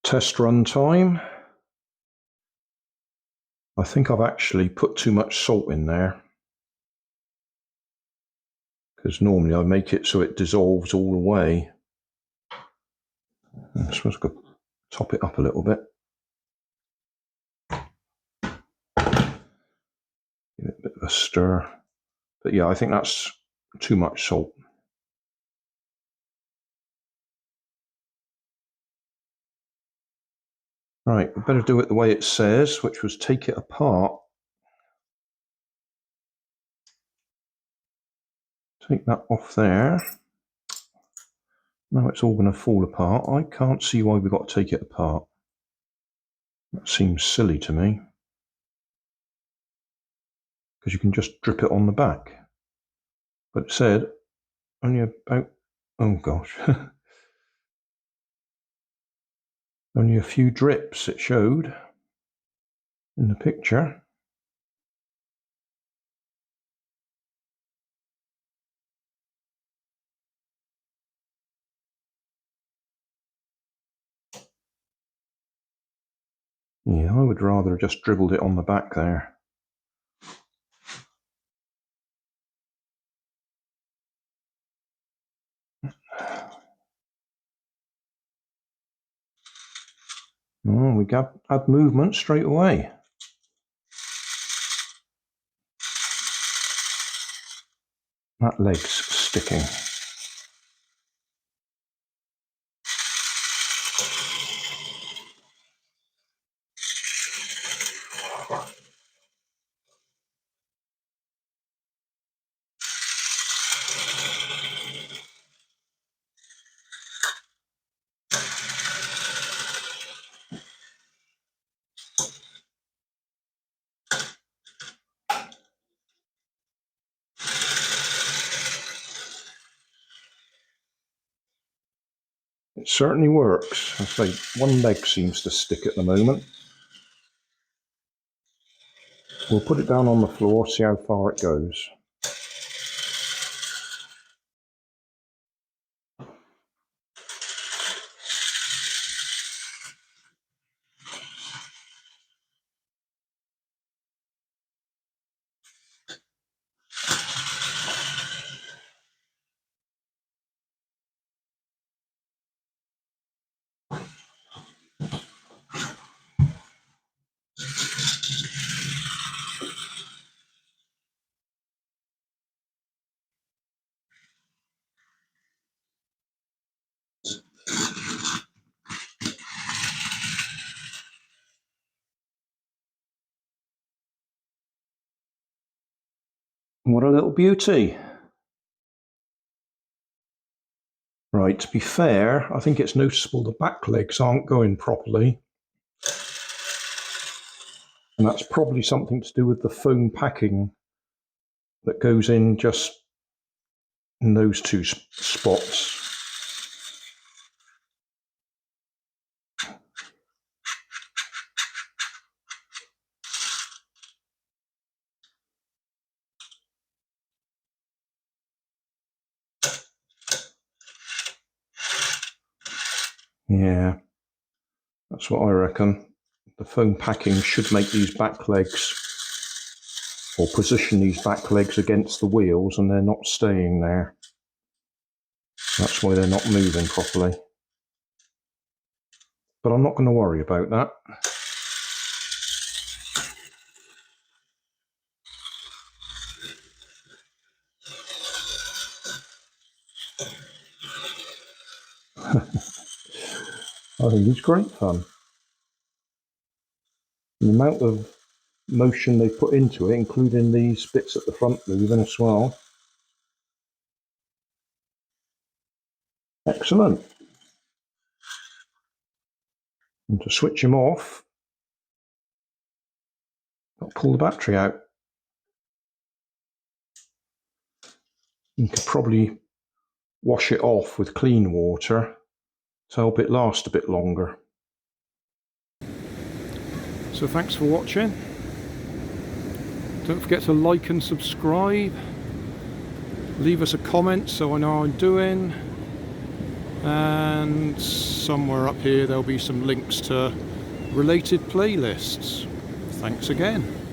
Test run time. I think I've actually put too much salt in there, because normally I make it so it dissolves all the way. I'm supposed to top it up a little bit. Give it a bit of a stir. But yeah, I think that's too much salt. Right, we better do it the way it says, which was take it apart. Take that off there. Now it's all going to fall apart. I can't see why we've got to take it apart. That seems silly to me. Because you can just drip it on the back. But it said only about, oh gosh, only a few drips it showed in the picture. Yeah, I would rather have just dribbled it on the back there. Oh, we add movement straight away. That leg's sticking. It certainly works. I say one leg seems to stick at the moment. We'll put it down on the floor, see how far it goes. What a little beauty. Right, to be fair, I think it's noticeable the back legs aren't going properly. And that's probably something to do with the foam packing that goes in just in those two spots. Yeah, that's what I reckon. The foam packing should make these back legs, or position these back legs against the wheels, and they're not staying there. That's why they're not moving properly. But I'm not going to worry about that. I think it's great fun. The amount of motion they put into it, including these bits at the front moving as well. Excellent. And to switch them off, I'll pull the battery out. You could probably wash it off with clean water to help it last a bit longer. So thanks for watching. Don't forget to like and subscribe. Leave us a comment so I know how I'm doing. and somewhere up here there'll be some links to related playlists. Thanks again.